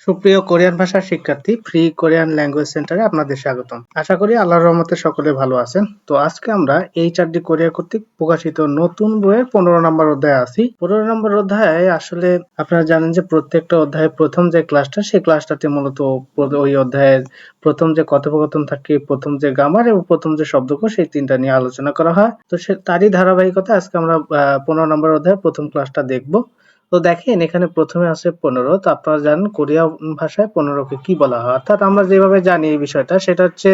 সুপ্রিয় কোরিয়ান ভাষার শিক্ষার্থী, ফ্রি কোরিয়ান ল্যাঙ্গুয়েজ সেন্টারে আপনাদের স্বাগতম। আশা করি আল্লাহর রহমতে সকলে ভালো আছেন। তো আজকে আমরা এইচআরডি কোরিয়া কর্তৃক প্রকাশিত নতুন বইয়ের 15 নম্বর অধ্যায়ে আছি। 15 নম্বর অধ্যায়ে আসলে আপনারা জানেন যে প্রত্যেকটা অধ্যায়ে প্রথম যে ক্লাসটা, সেই ক্লাসটাতে মূলত ওই অধ্যায়ের প্রথম যে কথোপকথন থাকে, প্রথম যে গ্রামার এবং প্রথম যে শব্দকোষ, সেই তিনটা নিয়ে আলোচনা করা হয়। তো তারই ধারাবাহিকতা আজকে আমরা 15 নম্বর অধ্যায়ের প্রথম ক্লাসটা দেখব। তো দেখেন এখানে প্রথমে আছে 15। তো আপনারা জানেন কোরিয়া ভাষায় 15 কে কি বলা হয়, অর্থাৎ আমরা যেভাবে জানি এই বিষয়টা সেটা হচ্ছে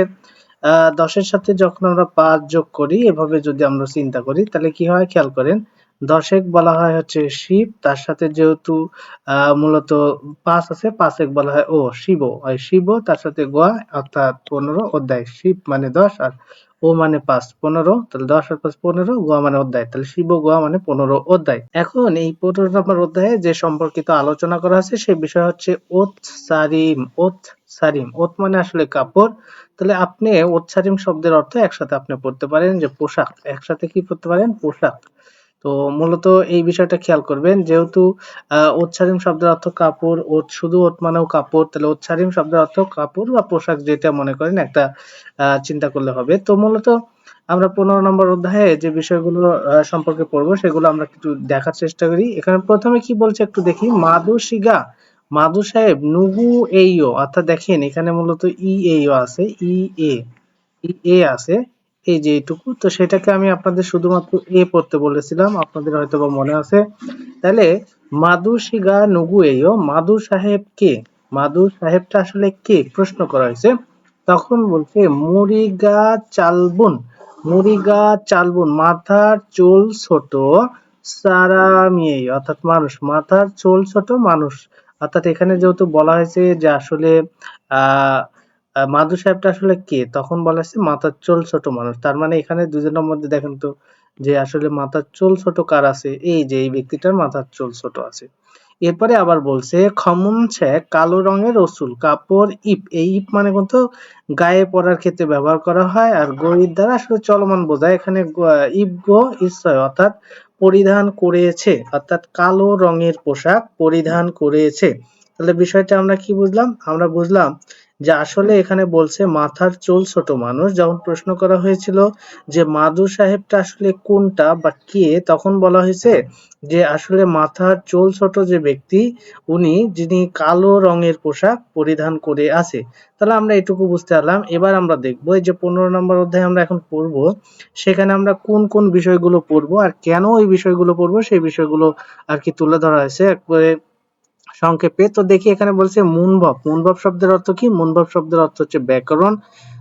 10 এর সাথে যখন আমরা 5 যোগ করি, এভাবে যদি আমরা চিন্তা করি তাহলে কি হয় খেয়াল করেন। 10 বলা হয় হচ্ছে শিব, তার সাথে যেহেতু মূলত 5 আছে, 5 বলা হয় শিব, শিব তার সাথে গোয়া, অর্থাৎ 15 অধ্যায়। শিব মানে 10 আর ও মানে 5, 15। তাহলে 10 আর 5 15, গোয়া মানে অধ্যায়, তাহলে শিব গোয়া মানে 15 অধ্যায়। এখন এই 15 নম্বর অধ্যায়ে যে সম্পর্কিত আলোচনা করা আছে সেই বিষয় হচ্ছে ওত সারিম। ওত সারিম, ওত মানে আসলে কাপড়। তাহলে আপনি ওত সারিম শব্দের অর্থ একসাথে আপনি পড়তে পারেন যে পোশাক। একসাথে কি পড়তে পারেন? পোশাক। তো মূলত এই বিষয়টা খেয়াল করবেন, যেহেতু ওৎসারিম শব্দের অর্থ কাপড়, শুধু ওত মানেও কাপড়, তাহলে ওৎসারিম শব্দের অর্থ কাপড় বা পোশাক, যেটা মনে করেন একটা চিন্তা করলে হবে। তো মূলত আমরা 15 নম্বর অধ্যায়ে যে বিষয়গুলো সম্পর্কে পড়বো সেগুলো আমরা একটু দেখার চেষ্টা করি। এখানে প্রথমে কি বলছে একটু দেখি। মাদু শিগা, মাদু সাহেব নুগু এইও, অর্থাৎ দেখেন এখানে মূলত ই এইও আছে, এ আছে, এই যে এইটুকু। তো সেটাকে আমি আপনাদের শুধুমাত্র এ পড়তে বলেছিলাম, আপনাদের হয়তো বা মনে আছে। তাহলে মাদু শিগা নুগু এইও, মাদু সাহেব কে? মাদু সাহেবটা আসলে কে প্রশ্ন করা হয়েছে। তখন বলছে মুরিগা চালবুন, মুরিগা চালবুন, মাথার চুল ছোট, সারামিয়ে, অর্থাৎ মানুষ, মাথার চুল ছোট মানুষ। অর্থাৎ এখানে যেহেতু বলা হয়েছে যে আসলে আহ মাধু সাহেবটা আসলে কে, তখন বলা হয়েছে মাথার চুল ছোট মানুষ। তার মানে এখানে দুজনের মধ্যে দেখেন তো যে আসলে মাথার চুল ছোট কার আছে, এই যে এই ব্যক্তিটার মাথার চুল ছোট আছে। এরপরে আবার বলছে খমুনছে কালো রঙের রসুল, কাপড় ইপ, এই ইপ মানে কিন্তু গায়ে পরার ক্ষেত্রে ব্যবহার করা হয়, আর গরির দ্বারা আসলে চলমান বোঝায়। এখানে ইপ গো ইসয়, অর্থাৎ পরিধান করেছে, অর্থাৎ কালো রঙের পোশাক পরিধান করেছে। তাহলে বিষয়টা আমরা কি বুঝলাম? আমরা বুঝলাম যে আসলে এখানে বলছে মাথার চুল ছোট মানুষ। যখন প্রশ্ন করা হয়েছিল যে মাদু সাহেবটা আসলে কোনটা বা কে, তখন বলা হয়েছে যে আসলে মাথার চুল ছোট যে ব্যক্তি, উনি যিনি কালো রঙের পোশাক পরিধান করে আছে। তাহলে আমরা এটুকু বুঝতে পারলাম। এবার আমরা দেখবো এই যে 15 নম্বর অধ্যায় আমরা এখন পড়বো, সেখানে আমরা কোন কোন বিষয়গুলো পড়বো আর কেন এই বিষয়গুলো পড়বো সেই বিষয়গুলো আর কি তুলে ধরা হয়েছে একবারে সংক্ষেপে। তো দেখি এখানে বলছে মুনভাব। মুনভাব শব্দের অর্থ কি? মুনভাব শব্দের অর্থ হচ্ছে ব্যাকরণ।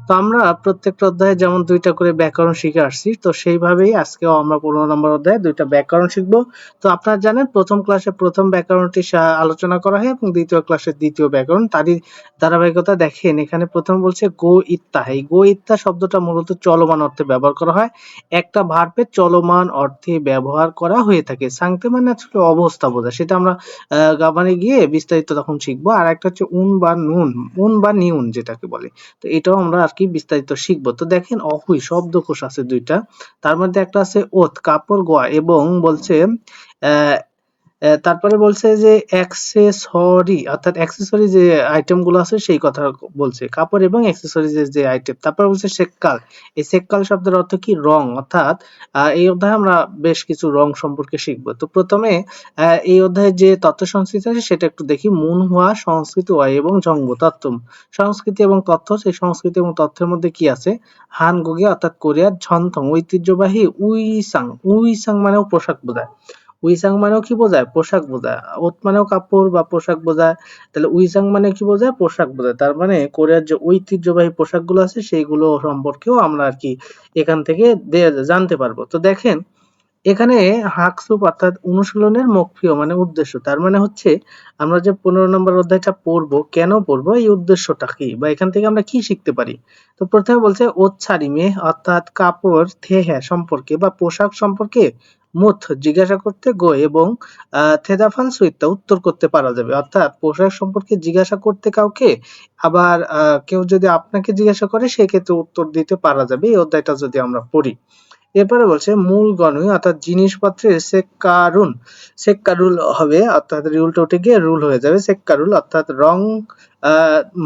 তো আমরা প্রত্যেকটা অধ্যায়ে যেমন 2টা করে ব্যাকরণ শিখে আসছি, তো সেইভাবেই আজকেও আমরা 15 নম্বর অধ্যায়ে 2টা ব্যাকরণ শিখবো। তো আপনারা জানেন প্রথম ক্লাসে প্রথম ব্যাকরণটি আলোচনা করা হয় এবং দ্বিতীয় ক্লাসে দ্বিতীয় ব্যাকরণ, তারই ধারাবাহিকতা। দেখেন এখানে প্রথম বলছে গো ইত্তা। এই গো ইত্তা শব্দটা মূলত চলমান অর্থে ব্যবহার করা হয়। একটা ভার্বের চলমান অর্থে ব্যবহার করা হয়ে থাকে। সাংতে মানে আসলে অবস্থা বোঝায়, সেটা আমরা গাবানে গিয়ে বিস্তারিত তখন শিখবো। আর একটা হচ্ছে উন বা নুন, উন বা নিউন যেটাকে বলে। তো এটাও আমরা আর কি বিস্তারিত শিখবো। তো দেখেন অহুই শব্দকোষ আছে 2টা, তার মধ্যে একটা আছে ওত কাপড় গোয়া, এবং বলছে আহ তারপরে বলছে যে অ্যাক্সেসরি, অর্থাৎ অ্যাক্সেসরি যে আইটেম গুলো আছে সেই কথা বলছে, কাপড় এবং অ্যাক্সেসরিজ এর যে আইটেম। তারপর বলছে সেক্কাল। এই সেক্কাল শব্দের অর্থ কি? রং। অর্থাৎ এই অধ্যায়ে আমরা বেশ কিছু রং সম্পর্কে শিখবো। তো প্রথমে এই অধ্যায়ে যে তথ্য সংস্কৃতি আছে সেটা একটু দেখি। মুন হুয়া সংস্কৃতি ওয়াই এবং জঙ্গ তত্ত্ব, সংস্কৃতি এবং তথ্য। সেই সংস্কৃতি এবং তথ্যের মধ্যে কি আছে? হানগুগে অর্থাৎ কোরিয়ার, ঝনথং ঐতিহ্যবাহী, উইসাং, উইসাং মানেও পোশাক বোঝায়। উইসাং মানেও কি বোঝায়? পোশাক বোঝায়। ওত মানেও কাপড় বা পোশাক বোঝায়। তাহলে উইসাং মানে কি বোঝায়? পোশাক বোঝায়। তার মানে কোরিয়ার যে ঐতিহ্যবাহী পোশাকগুলো আছে সেইগুলো সম্পর্কেও আমরা আর কি এখান থেকে জানতে পারবো। তো দেখেন এখানে হাকসুপ অর্থাৎ অনুশীলনের মকফিয় মানে উদ্দেশ্য। তার মানে হচ্ছে আমরা যে 15 নম্বর অধ্যায়টা পড়বো, কেন পড়বো, এই উদ্দেশ্যটা কি বা এখান থেকে আমরা কি শিখতে পারি। তো প্রথমে বলছে ওচ্ছারিমে অর্থাৎ কাপড় থেহা সম্পর্কে বা পোশাক সম্পর্কে মুথ জিজ্ঞাসা করতে গো, এবং থেদাফাল সুইত্তা উত্তর করতে পারা যাবে। অর্থাৎ পোশাক সম্পর্কে জিজ্ঞাসা করতে কাউকে, আবার কেউ যদি আপনাকে জিজ্ঞাসা করে সেক্ষেত্রে উত্তর দিতে পারা যাবে এই অধ্যায়টা যদি আমরা পড়ি। এরপরে বলছে মূল গণই অর্থাৎ জিনিসপত্রের সেক্কারুন, সেক্কারুল হবে অর্থাৎ রুলটা উঠে গিয়ে রুল হয়ে যাবে। সেক্কারুল অর্থাৎ রং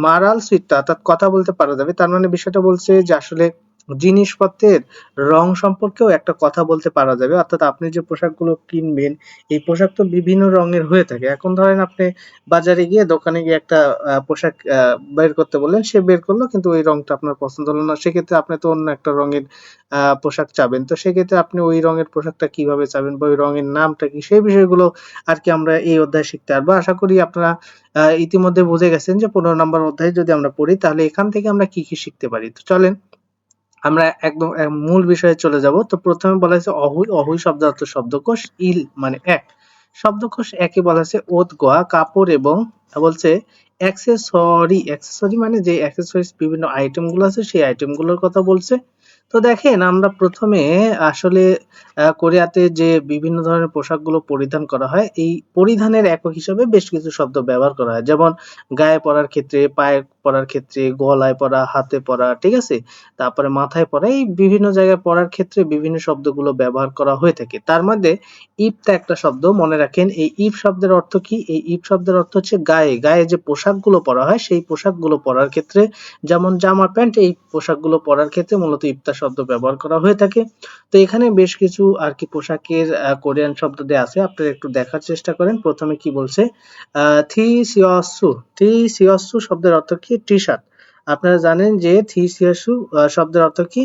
মারাল সুইট্টা অর্থাৎ কথা বলতে পারা যাবে। তার মানে বিষয়টা বলছে যে আসলে জিনিসপত্রের রং সম্পর্কেও একটা কথা বলতে পারা যাবে। অর্থাৎ আপনি যে পোশাকগুলো কিনবেন, এই পোশাক তো বিভিন্ন রঙের হয়ে থাকে। এখন ধরেন আপনি বাজারে গিয়ে দোকানে গিয়ে একটা পোশাক বের করতে বললেন, সে বের করলো কিন্তু ওই রংটা আপনার পছন্দ হলো না। সেক্ষেত্রে আপনি তো অন্য একটা রঙের পোশাক চাবেন। তো সেক্ষেত্রে আপনি ওই রঙের পোশাকটা কিভাবে চাবেন বা ওই রঙের নামটা কি? সেই বিষয়গুলো আরকি আমরা এই অধ্যায়ে শিখতে পারবো। আশা করি আপনারা ইতিমধ্যে বুঝে গেছেন যে ১৫ নম্বর অধ্যায় যদি আমরা পড়ি তাহলে এখান থেকে আমরা কি, কি শিখতে পারি। তো চলেন আমরা একদম মূল বিষয়ে চলে যাব। তো ১ম এ বলা হয়েছে অহুই, অহুই শব্দের অর্থ শব্দকোষ, ইল মানে এক। শব্দকোষ ১ এ বলা হয়েছে ওতগোয়া কাপড় এবং বলছে অ্যাক্সেসরি, অ্যাক্সেসরি মানে যে অ্যাক্সেসরিজ বিভিন্ন আইটেম গুলো আছে সেই আইটেম গুলোর কথা বলছে। তো দেখেন আমরা ১ম এ আসলে কোরিয়াতে যে বিভিন্ন ধরনের পোশাকগুলো পরিধান করা হয়, এই পরিধানের একক হিসেবে বেশ কিছু শব্দ ব্যবহার করা হয়। যেমন গায়ে পরার ক্ষেত্রে, পায়ে পরার ক্ষেত্রে, গলায় পরা, হাতে পরা, ঠিক আছে? তারপরে মাথায় পরা, এই বিভিন্ন জায়গায় পরার ক্ষেত্রে বিভিন্ন শব্দগুলো ব্যবহার করা হয়ে থাকে। তার মধ্যে ইপটা একটা শব্দ, মনে রাখেন এই ইপ শব্দের অর্থ কি? এই ইপ শব্দের অর্থ হচ্ছে গায়ে, গায়ে যে পোশাকগুলো পরা হয় সেই পোশাকগুলো পরার ক্ষেত্রে, যেমন জামা প্যান্ট, এই পোশাকগুলো পরার ক্ষেত্রে মূলত ইপটা শব্দ ব্যবহার করা হয়ে থাকে। তো এখানে বেশ কিছু আরকি পোশাকের কোরিয়ান শব্দ দেয়া আছে। আপনারা একটু দেখার চেষ্টা করেন। ১ম এ কি বলছে? আ থিসিয়সু, থিসিয়সু শব্দের অর্থ কি? টি-শার্ট। আপনারা জানেন যে থিসিয়াসু শব্দের অর্থ কি?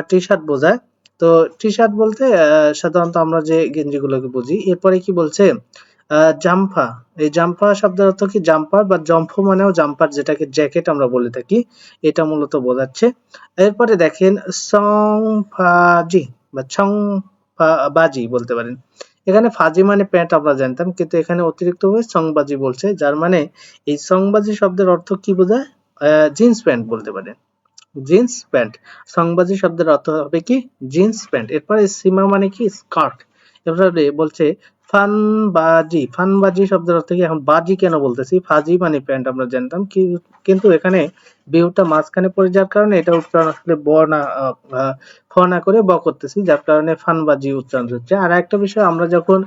টি-শার্ট বোঝায়। তো টি-শার্ট বলতে সাধারণত আমরা যে গেঞ্জিগুলোকে বুঝি। এরপরে কি বলছে? জাম্পা। এই জাম্পা শব্দের অর্থ কি? জাম্পার বা জম্পো মানেও জাম্পার, যেটাকে জ্যাকেট আমরা বলে থাকি। এটা মূলত বোঝাচ্ছে। এরপরে দেখেন সংফাজি বা বাজি বলতে পারেন। এখানে ফাজি মানে প্যান্ট আমরা জানতাম, কিন্তু এখানে অতিরিক্তভাবে সংবাজি বলছে, যার মানে এই সংবাজি শব্দের অর্থ কি বোঝায়? জিন্স প্যান্ট বলতে পারেন। Jeans pant. সংবাজি শব্দের অর্থ হবে কি? Jeans pant. এরপরে সীমা মানে কি? স্কার্ট। এরপরে বলছে ফানবাজি। ফানবাজি শব্দের অর্থ কি? এখন বাজি কেন বলতেছি? ফাজি মানে প্যান্ট আমরা জানতাম। কিন্তু এখানে বিহুটা মাঝখানে পড়ে যাওয়ার কারণে এটা উচ্চারণ আসলে ব না ফ না করে ব করতেছি, যার কারণে ফানবাজি উচ্চারণ হচ্ছে। আর একটা বিষয়, আমরা যখন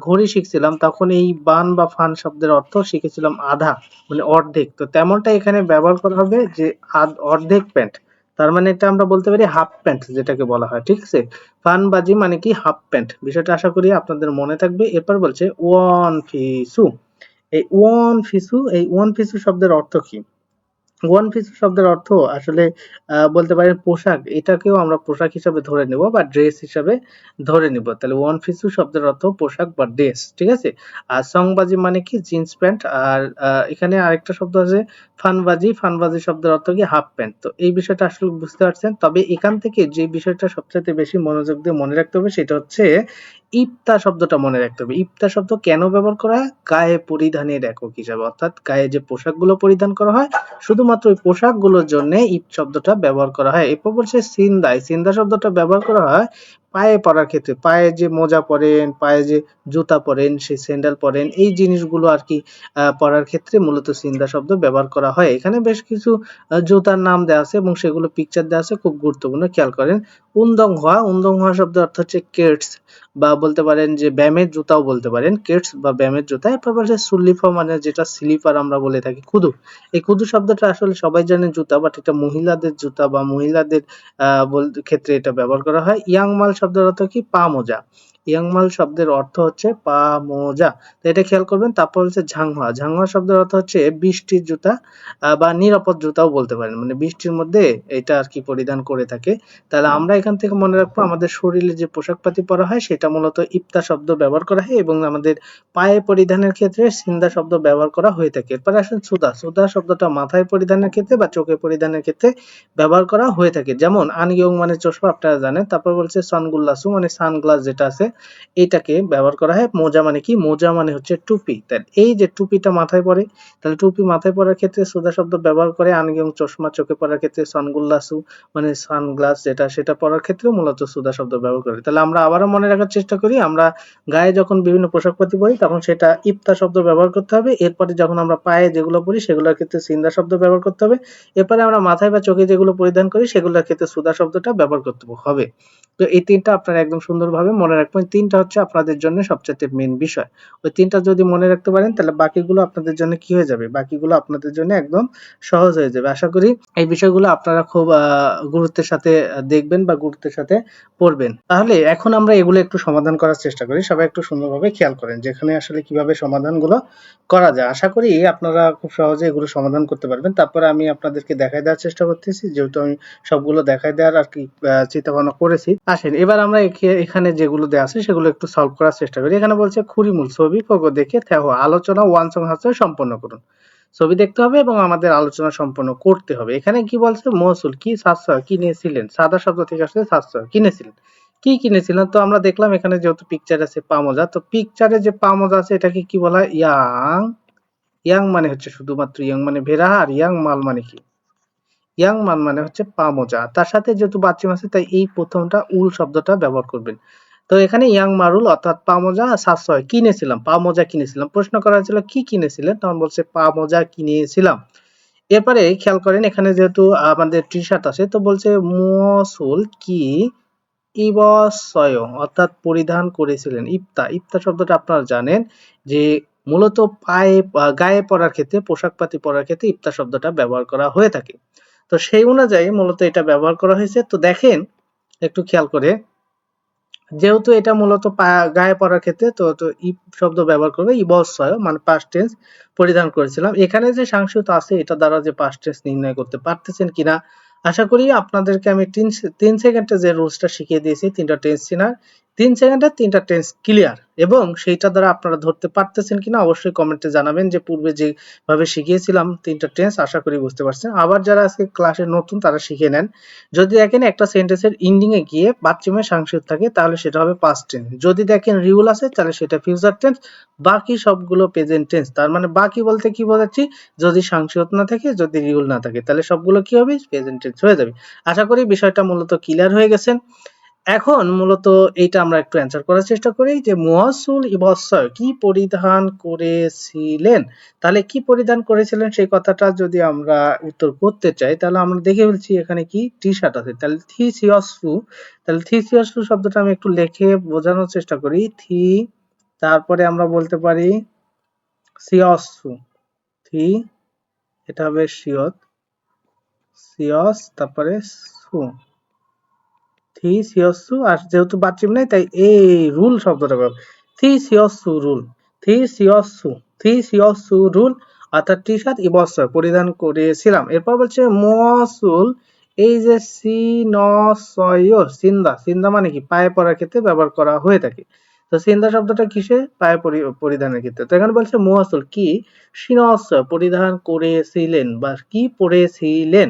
ঘড়ি শিখছিলাম তখন এই বান বা ফান শব্দের অর্থ শিখেছিলাম আধা, মানে অর্ধেক। তো তেমনটা এখানে ব্যবহার করা হবে যে অর্ধেক প্যান্ট। তার মানে এটা আমরা বলতে পারি হাফ প্যান্ট যেটাকে বলা হয়। ঠিক আছে? ফানবাজি মানে কি? Half pant. বিষয়টা আশা করি আপনাদের মনে থাকবে। এরপর বলছে ওয়ান ফিসু। এই ওয়ান ফিসু, এই ওয়ান ফিসু শব্দের অর্থ কি? ওয়ান পিস শব্দের অর্থ আসলে বলতে পারেন পোশাক। এটাকেও আমরা পোশাক হিসাবে ধরে নেব বা ড্রেস হিসাবে ধরে নিব। তাহলে ওয়ান পিসু শব্দের অর্থ পোশাক বা ড্রেস। ঠিক আছে? আর সংবাজি মানে কি? Jeans pant. আর এখানে আরেকটা শব্দ আছে ফানবাজি। ফানবাজি শব্দের অর্থ কি? Half pant. তো এই বিষয়টা আসলে বুঝতে পারছেন। তবে এখান থেকে যে বিষয়টা সবচাইতে বেশি মনোযোগ দিয়ে মনে রাখতে হবে সেটা হচ্ছে ইপ্তা শব্দটা মনে রাখতে হবে। ইপ্তা শব্দ কেন ব্যবহার করা হয়? গায়ে পরিধানের একক হিসাবে। অর্থাৎ গায়ে যে পোশাকগুলো পরিধান করা হয় শুধুমাত্র ওই পোশাকগুলোর জন্যে ইপ শব্দটা ব্যবহার করা হয়। এরপর বলছে সিন্দাই। সিন্দা শব্দটা ব্যবহার করা হয় পায়ে পরার ক্ষেত্রে। পায়ে যে মোজা পরেন, পায়ে যে জুতা পরেন, সেই স্যান্ডেল পরেন, এই জিনিসগুলো আরকি পরার ক্ষেত্রে মূলত সিন্দা শব্দ ব্যবহার করা হয়। এখানে বেশ কিছু জুতার নাম দেয়া আছে এবং সেগুলো পিকচার দেয়া আছে, খুব গুরুত্বপূর্ণ, খেয়াল করেন। উনদংহোয়া, উনদংহোয়া শব্দের অর্থ হচ্ছে কেডস বা বলতে পারেন যে ব্যায়ামের জুতাও বলতে পারেন। কেডস বা ব্যায়ামের জুতা। এরপর বলছে সুলিফা মানে যেটা স্লিপার আমরা বলে থাকি, খুদু। এই খুদু শব্দটা আসলে সবাই জানে জুতা, বাট এটা মহিলাদের জুতা বা মহিলাদের ক্ষেত্রে এটা ব্যবহার করা হয়। ইয়াংমাল শব্দের অর্থ কি? পা মোজা। ইয়াংমাল শব্দের অর্থ হচ্ছে পা মোজা। তো এটা খেয়াল করবেন। তারপর হচ্ছে ঝাংহোয়া। ঝাংহোয়া শব্দের অর্থ হচ্ছে বৃষ্টির জুতা বা নিরাপদ জুতাও বলতে পারেন। মানে বৃষ্টির মধ্যে এটা আরকি পরিধান করে থাকে। তাহলে আমরা এখান থেকে মনে রাখবো আমাদের শরীরে যে পোশাকপাতি পরা হয় সেটা মূলত ইপ্তা শব্দ ব্যবহার করা হয় এবং আমাদের পায়ে পরিধানের ক্ষেত্রে সিন্দা শব্দ ব্যবহার করা হয়ে থাকে। এরপরে আসেন সুদা। সুদা শব্দটা মাথায় পরিধানের ক্ষেত্রে বা চোখে পরিধানের ক্ষেত্রে ব্যবহার করা হয়ে থাকে। যেমন আনইয়ং মানে চশমা, আপনারা জানেন। তারপর বলছে সানগ্লাসু মানে সানগ্লাস যেটা আছে এইটাকে ব্যবহার করা হয়। মোজা মানে কি? মোজা মানে হচ্ছে টুপি। তাই এই যে টুপিটা মাথায় পড়ে, তাহলে টুপি মাথায় পরার ক্ষেত্রে সুদা শব্দ ব্যবহার করে। আনগিয়ং চশমা চোখে পরার ক্ষেত্রে সানগ্লাসু মানে সানগ্লাস সেটা পরার ক্ষেত্রেও মূলত সুদা শব্দ ব্যবহার করে। তাহলে আমরা আবারও মনে রাখার চেষ্টা করি, আমরা গায়ে যখন বিভিন্ন পোশাকপাতি পরি তখন সেটা ইপ্তা শব্দ ব্যবহার করতে হবে। এরপরে যখন আমরা পায়ে যেগুলো পরি সেগুলোর ক্ষেত্রে সিন্দা শব্দ ব্যবহার করতে হবে। এরপরে আমরা মাথায় বা চোখে যেগুলো পরিধান করি সেগুলোর ক্ষেত্রে সুদা শব্দটা ব্যবহার করতে হবে। তো এই ৩ টা আপনারা একদম সুন্দরভাবে মনে রাখবেন। ৩ টা হচ্ছে আপনাদের জন্য সবচাইতে মেইন বিষয়। ওই ৩ টা যদি মনে রাখতে পারেন তাহলে বাকিগুলো আপনাদের জন্য কি হয়ে যাবে? বাকিগুলো আপনাদের জন্য একদম সহজ হয়ে যাবে। আশা করি এই বিষয়গুলো আপনারা খুব গুরুত্বের সাথে দেখবেন বা গুরুত্বের সাথে পড়বেন। তাহলে এখন আমরা এগুলো একটু সমাধান করার চেষ্টা করি। সবাই একটু সুন্দরভাবে খেয়াল করেন যে এখানে আসলে কিভাবে সমাধানগুলো করা যায়। আশা করি আপনারা খুব সহজে এগুলো সমাধান করতে পারবেন। তারপরে আমি আপনাদেরকে দেখায় দেওয়ার চেষ্টা করতেছি। যেহেতু আমি সবগুলো দেখায় দেওয়ার আরকি চিন্তাভাবনা করেছি। আসেন এবার আমরা এখানে যেগুলো দেয়া আছে সেগুলো একটু সলভ করার চেষ্টা করি। এখানে বলছে খুরিমুল ছবি ফগো দেখে থেহো আলোচনা ওয়ানসং হাসে সম্পন্ন করুন। ছবি দেখতে হবে এবং আমাদের আলোচনা সম্পন্ন করতে হবে। এখানে কি বলছে? মৌসুল কি সাশ্রয় কিনেছিলেন? সাদা শব্দ থেকে আসছে সাশ্রয় কিনেছিলেন। কি কিনেছিলেন? তো আমরা দেখলাম এখানে যেহেতু পিকচার আছে পামোজা, তো পিকচারে যে পামোজা আছে এটাকে কি বলা হয়? ইয়াং। ইয়াং মানে হচ্ছে শুধুমাত্র ইয়াং মানে ভেড়া, আর ইয়াং মাল মানে কি? ইয়াং মান মানে হচ্ছে পা মোজা। তার সাথে যেহেতু বাচ্চিম আছে তাই এই প্রথমটা উল শব্দটা ব্যবহার করবেন। তো এখানে ইয়াং মারুল অর্থাৎ পা মোজা সাশ্রয় কিনেছিলাম, পা মোজা কিনেছিলাম। প্রশ্ন করা হয়েছিল কি কিনেছিলেন? তখন বলছে পা মোজা কিনেছিলাম। এরপরে খেয়াল করেন এখানে যেহেতু আমাদের টি-শার্ট আছে তো বলছে মুসুল কি ইবসয় অর্থাৎ পরিধান করেছিলেন। ইপ্তা, ইপ্তা শব্দটা আপনারা জানেন যে মূলত পায়ে গায়ে পরার ক্ষেত্রে পোশাক-পাতি পরার ক্ষেত্রে ইপ্তা শব্দটা ব্যবহার করা হয়ে থাকে। তো সেই অনুযায়ী মূলত এটা ব্যবহার করা হয়েছে। তো দেখেন একটু খেয়াল করে যেহেতু এটা মূলত গায়ে পরার ক্ষেত্রে তো ইপ শব্দ ব্যবহার করবে ইবস্বয় মানে পাস্ট টেন্স পরিধান করেছিলাম। এখানে যে সাংস্কৃত আছে এটা দ্বারা যে পাস্ট টেন্স নির্ণয় করতে পারতেছেন কিনা আশা করি আপনাদেরকে আমি ৩ সেকেন্ডে যে রুলসটা শিখিয়ে দিয়েছি ৩ টা টেন্স চেনার ৩ সেকেন্ডে ৩ টা টেন্স ক্লিয়ার এবং সেইটা দ্বারা আপনারা ধরতে পারতেছেন কিনা অবশ্যই কমেন্টে জানাবেন যে পূর্বে যেভাবে শিখিয়েছিলাম ৩ টা টেন্স আশা করি বুঝতে পারছেন। আবার যারা আজকে ক্লাসে নতুন তারা শিখে নেন। যদি দেখেন একটা সেন্টেন্সের এন্ডিং এ গিয়ে বাথরুমের সাংস্কৃত থাকে তাহলে সেটা হবে পাস্ট টেন্স। যদি দেখেন রিউল আছে তাহলে সেটা ফিউচার টেন্স, বাকি সবগুলো প্রেজেন্ট টেন্স। তার মানে বাকি বলতে কি বোঝাচ্ছি? যদি সাংস্কৃত না থাকে, যদি রিউল না থাকে তাহলে সবগুলো কি হবে? প্রেজেন্ট টেন্স হয়ে যাবে। আশা করি বিষয়টা মূলত ক্লিয়ার হয়ে গেছেন। এখন মূলত এইটা আমরা একটু অ্যান্সার করার চেষ্টা করি যে মুয়াসুল ইবস্বয় কি পরিধান করেছিলেন? তাহলে কি পরিধান করেছিলেন সেই কথাটা যদি আমরা উত্তর করতে চাই তাহলে আমরা দেখে ফেলছি এখানে কি টি-শার্ট আছে। তাহলে থিসিয়সু তাহলে থিসিয়সু শব্দটা আমি একটু লিখে বোঝানোর চেষ্টা করি। তারপরে আমরা বলতে পারি সিয়সু থি এটা হবে সিয়স তারপরে সু থিসিয়সু আর যেহেতু বাচ্চিম নাই তাই এই রুল শব্দটা ব্যবহার থিসিয়সু রুল থিসিয়সু থিসিয়সু রুল অর্থাৎ টি-শার্ট ইবস্বয় পরিধান করেছিলাম। এরপর বলছে মসুল এই যে সিনসয় সিন্দা সিন্দা মানে কি পায়ে পরার ক্ষেত্রে ব্যবহার করা হয়ে থাকে। তো সিন্দা শব্দটা কিসে? পায়ে পরিধানের ক্ষেত্রে। তো এখানে বলছে মসুল কি সিনসয় পরিধান করেছিলেন বা কি পরেছিলেন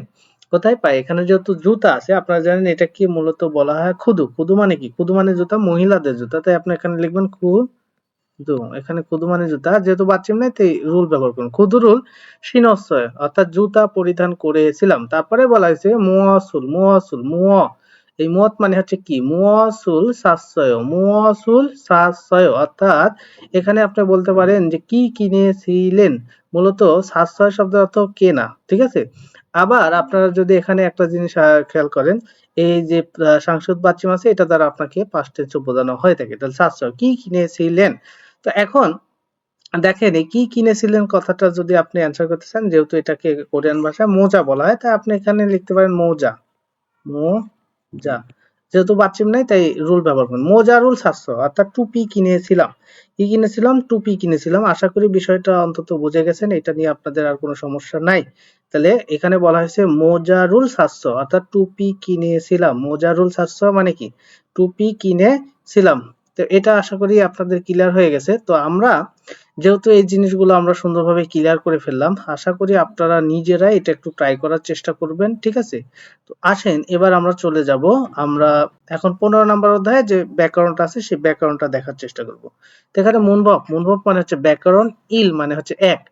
কোথায় পাই? এখানে যেহেতু জুতা আছে আপনারা জানেন এটা কি মূলত বলা হয় খুদু। খুদু মানে কি? খুদু মানে জুতা, মহিলাদের জুতা। তাই আপনি এখানে লিখবেন খুদু। এখানে খুদু মানে জুতা। যেহেতু বাচ্চিম নাই তাই রুল ব্যবহার করুন। খুদুরুল সিনসয় অর্থাৎ জুতা পরিধান করেছিলাম। তারপরে বলা হয়েছে মুয়া এই মুয়াত মানে হচ্ছে কি? মুয়াসুল সাশ্রয় অর্থাৎ এখানে আপনি বলতে পারেন যে কি কিনেছিলেন? মূলত সাশ্রয় শব্দের অর্থ কেনা। ঠিক আছে? আবার আপনারা যদি এখানে একটা জিনিস খেয়াল করেন এই যে সাংসদ বাচ্চিম আছে এটা দ্বারা আপনাকে পাস্ট টেন্স বোঝানো হয়ে থাকে। তাহলে সাশ্রয় কি কিনেছিলেন? তো এখন দেখেন এই কি কিনেছিলেন কথাটা যদি আপনি অ্যান্সার করতে চান যেহেতু এটাকে কোরিয়ান ভাষায় মোজা বলা হয় তাই আপনি এখানে লিখতে পারেন মোজা। যেহেতু বাচ্চিম নাই তাই রুল ব্যবহার করুন। মোজারুল সাশ্রয় অর্থাৎ টুপি কিনেছিলাম। কি কিনেছিলাম? টুপি কিনেছিলাম। আশা করি বিষয়টা অন্তত বুঝে গেছেন। এটা নিয়ে আপনাদের আর কোনো সমস্যা নাই। তাহলে এখানে বলা হয়েছে মোজারুল সাশ্রয় অর্থাৎ টুপি কিনেছিলাম। মোজারুল সাশ্রয় মানে কি? টুপি কিনেছিলাম। তো এটা আশা করি আপনাদের ক্লিয়ার হয়ে গেছে। তো আমরা যেহেতু এই জিনিসগুলো আমরা সুন্দরভাবে ক্লিয়ার করে ফেললাম, আশা করি আপনারা নিজেরাই এটা একটু ট্রাই করার চেষ্টা করবেন, ঠিক আছে? তো আসেন এবার আমরা চলে যাব, আমরা এখন 15 নাম্বার অধ্যায়ে যে ব্যাকরণটা আছে সেই ব্যাকরণটা দেখার চেষ্টা করব। তো এখানে মূলভাব মানে হচ্ছে ব্যাকরণ, ইল মানে হচ্ছে এক।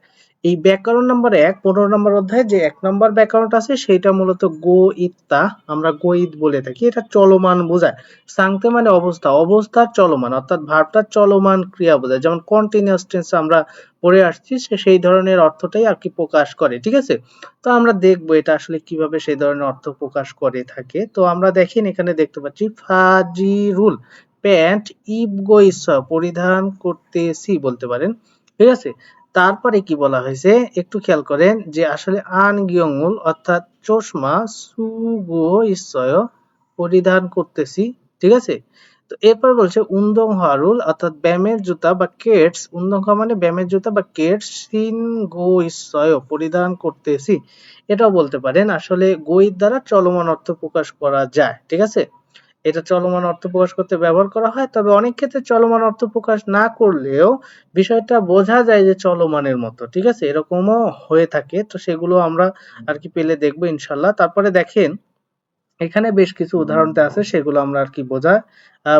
এই ব্যাকরণ নাম্বার ১ 15 নম্বর অধ্যায়ে যে ১ নম্বর ব্যাকরণটা আছে সেটা মূলত গো ইত্তা, আমরা গইদ বলে থাকি। এটা চলমান বোঝায়। সাংতে মানে অবস্থা, অবস্থার চলমান অর্থাৎ ভার্বটার চলমান ক্রিয়া বোঝায়। যেমন কন্টিনিউয়াস টেন্স আমরা পড়ে আসছি সেই ধরনের অর্থটাই আর কি প্রকাশ করে, ঠিক আছে? তো আমরা দেখব এটা আসলে কিভাবে সেই ধরনের অর্থ প্রকাশ করে থাকে। তো আমরা দেখেন এখানে দেখতে পাচ্ছি ফাজিরুল প্যান্ট ইবগইস পরিধান করতেছি বলতে পারেন, ঠিক আছে? তারপরে কি বলা হয়েছে একটু খেয়াল করেন যে আসলে আন গিয়ংউল অর্থাৎ চশমা সুগো ইসয় পরিধান করতেছি, ঠিক আছে? তো এরপর বলছে উন্দং হারুল অর্থাৎ ব্যায়ামের জুতা বা কেটস, উন্দং মানে ব্যায়ামের জুতা বা কেটস সিন গো ইসয় পরিধান করতেছি, এটাও বলতে পারেন। আসলে গইর দ্বারা চলমান অর্থ প্রকাশ করা যায়, ঠিক আছে? এটা চলমান অর্থ প্রকাশ করতে ব্যবহার করা হয়, তবে অনেক ক্ষেত্রে চলমান অর্থ প্রকাশ না করলেও বিষয়টা বোঝা যায় যে চলমানের মতো, ঠিক আছে? এরকমও হয়ে থাকে। তো সেগুলো আমরা আর কি পেলে দেখবো ইনশাল্লাহ। তারপরে দেখেন এখানে বেশ কিছু উদাহরণ দেয়া আছে, সেগুলো আমরা আর কি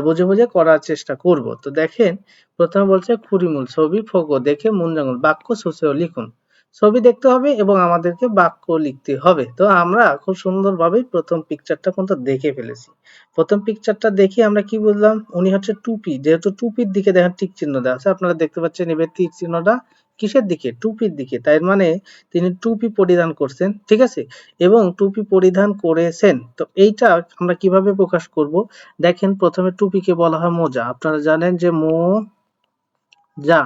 বুঝে করার চেষ্টা করব। তো দেখেন প্রথমে বলছে খুরিমুল ছবি ফোগো দেখে মুনজাঙ্গল বাক্য সুসেও লিখুন। ছবি দেখতে হবে এবং আমাদেরকে বাক্য লিখতে হবে। তো আমরা খুব সুন্দরভাবেই প্রথম পিকচারটা কিন্তু দেখে ফেলেছি। প্রথম পিকচারটা দেখে আমরা কি বুঝলাম, উনি হচ্ছে টুপি, যেহেতু টুপির দিকে দেখেন টিক চিহ্ন দেওয়া আছে, আপনারা দেখতে পাচ্ছেন এবার টিক চিহ্নটা কিসের দিকে, টুপির দিকে, তাই মানে তিনি টুপি পরিধান করছেন, ঠিক আছে? এবং টুপি পরিধান করেছেন। তো এইটা আমরা কিভাবে প্রকাশ করব, দেখেন প্রথমে টুপিকে বলা হয় মোজা, আপনারা জানেন যে মোজা,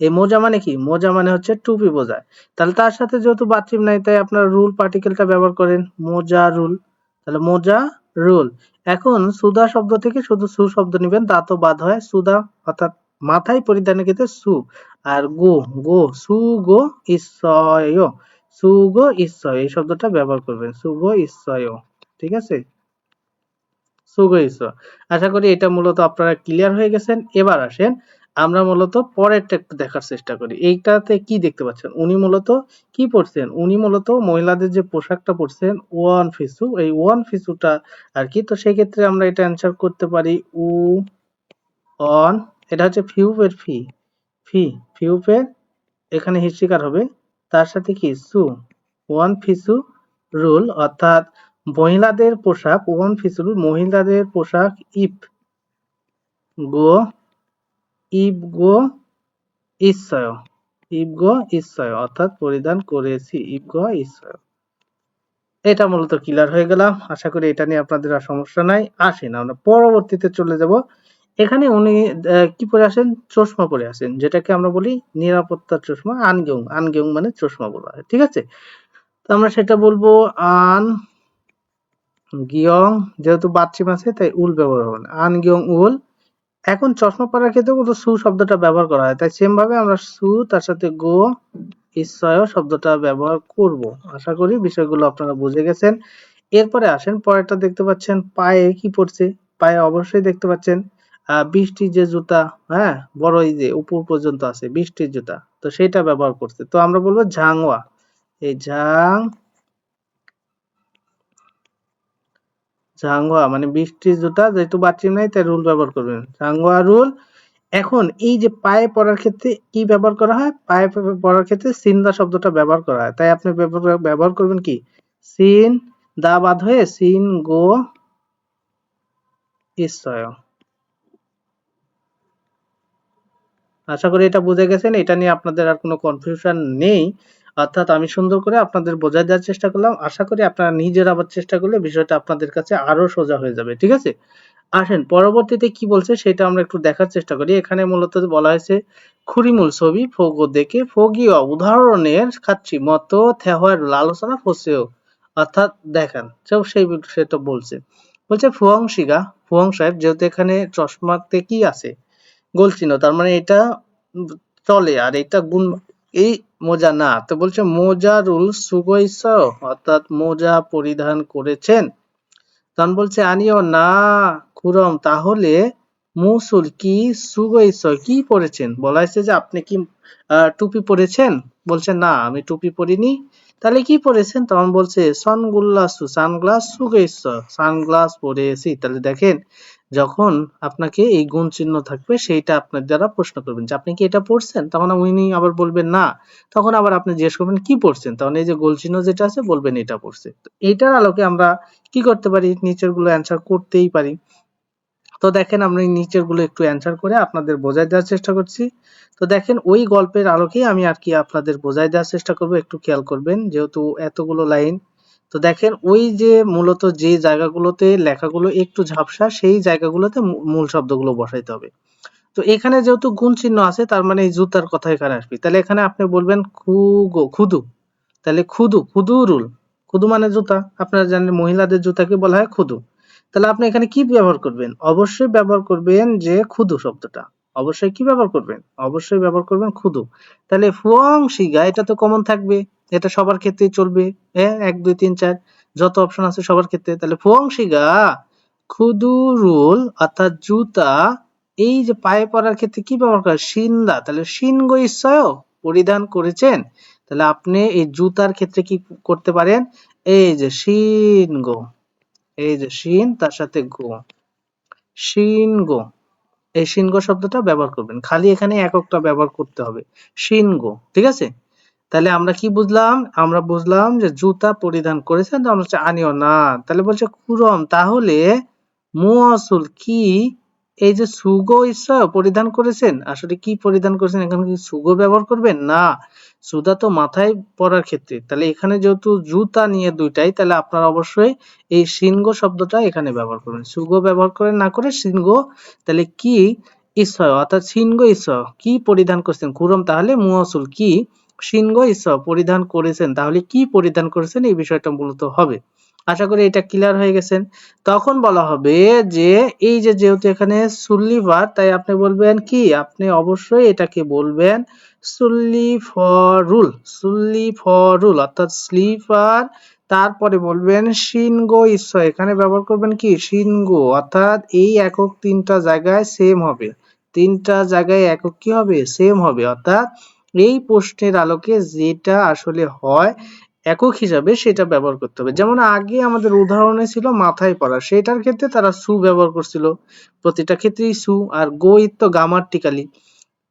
এই মোজা মানে কি, মোজা মানে হচ্ছে টুপি বোঝায়। তাহলে তার সাথে যেহেতু বাথরুম নাই তাই আপনারা রুল পার্টিকেলটা ব্যবহার করেন, মোজা রুল, তাহলে মোজা রুল। এখন সুদা শব্দ থেকে শুধু সু শব্দ নেবেন, তা তো বাদ হয়, সুদা অর্থাৎ মাথায় পরিধানের ক্ষেত্রে সু, আর গো গো সু গো ইসয়, সুগো ইসয় এই শব্দটা ব্যবহার করবেন, সুগো ইসয়, ঠিক আছে? সুগো ইসয়। আশা করি এটা মূলত আপনারা ক্লিয়ার হয়ে গেছেন। এবার আসেন আমরা মূলত পরেরটা একটু দেখার চেষ্টা করি। এইটাতে কি দেখতে পাচ্ছেন, উনি মূলত কি পরছেন, উনি মূলত মহিলাদের যে পোশাকটা পরছেন ওয়ান ফিসু, এই ওয়ান ফিসুটা আর কি। তো সেই ক্ষেত্রে আমরা এটা অ্যান্সার করতে পারি উ অন, এটা হচ্ছে ফিউপের ফি, ফি ফিউপের এখানে হিস্ট্রিকার হবে, তার সাথে কি সু, ওয়ান ফিসু রুল অর্থাৎ মহিলাদের পোশাক, ওয়ান ফিসু রুল মহিলাদের পোশাক, ইপ গো, ইপ গো ইসয়, ইপ গো ইসয় অর্থাৎ পরিধান করেছি, ইপ গো ইসয়। এটা মূলত ক্লিয়ার হয়ে গেলাম, আশা করি এটা নিয়ে আপনাদের আর সমস্যা নাই। আসেন আমরা পরবর্তীতে চলে যাব। এখানে উনি কি পরে আছেন, চশমা পরে আছেন, যেটাকে আমরা বলি নিরাপত্তার চশমা, আনগিয়ং, আনগিয়ং মানে চশমা বলা হয়, ঠিক আছে? তো আমরা সেটা বলবো আন গিয়ং, যেহেতু বাচ্চিম আছে তাই উল ব্যবহার হবে না, আন গিয়ং উল। এখন চশমা পরার ক্ষেত্রে কিন্তু সু শব্দটা ব্যবহার করা হয়, তাই সেম ভাবে আমরা সু তার সাথে গো ইসয় শব্দটা ব্যবহার করব। আশা করি বিষয়গুলো আপনারা বুঝে গেছেন। এরপরে আসেন পরেরটা দেখতে পাচ্ছেন পায়ে কি পড়ছে, পায়ে অবশ্যই দেখতে পাচ্ছেন বৃষ্টির যে জুতা, হ্যাঁ বড় এই যে উপর পর্যন্ত আছে বৃষ্টির জুতা, তো সেটা ব্যবহার করছে। তো আমরা বলবো ঝাংওয়া, এই ঝাংওয়া মানে বৃষ্টির জুতা, যেহেতু বাচ্চিম নাই তাই রুল ব্যবহার করবেন, ঝাংওয়া রুল। এখন এই যে পায়ে পড়ার ক্ষেত্রে কি ব্যবহার করা হয়, পায়ে পড়ার ক্ষেত্রে সিনদা শব্দটা ব্যবহার করা হয়, তাই আপনি ব্যবহার করবেন কি, সিন দা বাদ হয়ে সিন গো ইসয়। আশা করি এটা বুঝে গেছেন, এটা নিয়ে আপনাদের আর কোনো কনফিউশন নেই। অর্থাৎ আমি সুন্দর করে আপনাদের বোঝায় দেওয়ার চেষ্টা করলাম, আশা করি আপনারা নিজের আবার চেষ্টা করলে বিষয়টা আপনাদের কাছে আরো সোজা হয়ে যাবে, ঠিক আছে? আসেন পরবর্তীতে কি বলছে সেটা আমরা একটু দেখার চেষ্টা করি। এখানে মূলত বলা হয়েছে খুরিমুল ছবি ফোগো দেখে ফোগীয় উদাহরণের খাচ্ছি মতো থেহর আলোচনা ফসেও অর্থাৎ দেখান, সেই সেটা বলছে। বলছে ফুয়ং শিগা, ফুয়ং সাহেব, যেহেতু এখানে চশমাতে কি আছে, গোল চিহ্ন, তার মানে এটা চলে, আর এটা গুণ, এই মোজা না, তো বলছে মোজারুল সুগৈস অর্থাৎ মোজা পরিধান করেছেন। তখন বলছে আনিও না খুরম, তাহলে মুসুল কি সুগইস কি পরেছেন, বলা হয়েছে যে আপনি কি টুপি পরেছেন, বলছেন না আমি টুপি পরিনি, তাহলে কি পরেছেন, তখন বলছে সানগ্লাসু সানগ্লাস সুগইস সানগ্লাস পরেছি। তাহলে দেখেন যখন আপনাকে এই গুণ চিহ্ন থাকবে সেইটা আপনার দ্বারা প্রশ্ন করবেন যে আপনি কি এটা পড়ছেন, তখন উনি আবার বলবেন না, তখন আবার আপনি জিজ্ঞেস করবেন কি পড়ছেন, তখন এই যে গোল চিহ্ন যেটা আছে বলবেন এটা পড়ছে। তো এইটার আলোকে আমরা কি করতে পারি, নিচের গুলো অ্যান্সার করতেই পারি। তো দেখেন আমরা এই নিচের গুলো একটু অ্যান্সার করে আপনাদের বোঝাই দেওয়ার চেষ্টা করছি। তো দেখেন ওই গল্পের আলোকেই আমি আর কি আপনাদের বোঝাই দেওয়ার চেষ্টা করব, একটু খেয়াল করবেন যেহেতু এতগুলো লাইন। তো দেখেন ওই যে মূলত যে জায়গাগুলোতে লেখাগুলো একটু ঝাপসা সেই জায়গাগুলোতে মূল শব্দগুলো বসাইতে হবে। তো এখানে যেহেতু গুণ চিহ্ন আছে তার মানে এই জুতার কথা এখানে আসবে, তাহলে এখানে আপনি বলবেন খুদু, তাহলে খুদু খুদুরুল, খুদু মানে জুতা, আপনারা জানেন মহিলাদের জুতাকে বলা হয় খুদু। তাহলে আপনি এখানে কি ব্যবহার করবেন, অবশ্যই ব্যবহার করবেন যে খুদু শব্দটা, অবশ্যই কি ব্যবহার করবেন, অবশ্যই ব্যবহার করবেন খুদু। তাহলে ফুয়াং শিগা এটা তো কমন থাকবে, এটা সবার ক্ষেত্রেই চলবে, হ্যাঁ 1 2 3 4 যত অপশন আছে সবার ক্ষেত্রে। তাহলে ফুয়াং শিগা খুদুরুল অর্থাৎ জুতা, এই যে পায়ে পরার ক্ষেত্রে কি ব্যবহার করে শিন্দা, তাহলে শিনগো ইচ্ছায় পরিধান করেছেন। তাহলে আপনি এই জুতার ক্ষেত্রে কি করতে পারেন, এই যে শিনগো, এই যে শিন তার সাথে গো, শিনগো, এই শিনগো শব্দটা ব্যবহার করবেন, খালি এখানে এককটা ব্যবহার করতে হবে শিনগো, ঠিক আছে। তাহলে আমরা কি বুঝলাম, আমরা বুঝলাম যে জুতা পরিধান করেছেন, তো আমরা হচ্ছে আনিও না, তাহলে বলছে কুরম তাহলে মুয়াসুল কি, এই যে সুগো ইচ্ছা পরিধান করেছেন, আসলে কি পরিধান করেছেন, এখানে কি সুগো ব্যবহার করবেন না, সুদা তো মাথায় পরার ক্ষেত্রে, তাহলে এখানে যেহেতু জুতা নিয়ে দুইটাই, তাহলে আপনারা অবশ্যই এই শিনগো শব্দটা এখানে ব্যবহার করবেন, সুগো ব্যবহার করেন না করে শিনগো। তাহলে কি ইচ্ছা অর্থাৎ শিনগো ইচ্ছা কি পরিধান করছেন, কুরম তাহলে মুয়াসুল কি শিনগো ইচ্ছা পরিধান করেছেন, তাহলে কি পরিধান করেছেন এই বিষয়টা মূলত হবে। আশা করি এটা ক্লিয়ার হয়ে গেছেন। তখন বলা হবে যে এই যে যেহেতু এখানে সুল্লিভার, তাই আপনি বলবেন কি, আপনি অবশ্যই এটাকে বলবেন সুল্লিফরুল, সুল্লিফরুল অর্থাৎ স্লিপার, তারপরে বলবেন শিনগো ইচ্ছা, এখানে ব্যবহার করবেন কি শিনগো, অর্থাৎ এই একক তিনটা জায়গায় সেম হবে, তিনটা জায়গায় একক কি হবে সেম হবে, অর্থাৎ এই প্রশ্নের আলোকে যেটা আসলে হয় একক হিসাবে সেটা ব্যবহার করতে হবে। যেমন আগে আমাদের উদাহরণে ছিল মাথায় পড়া, সেটার ক্ষেত্রে তারা সু ব্যবহার করছিল, প্রতিটা ক্ষেত্রেই সু, আর গো তো গ্রামাটিক্যালি।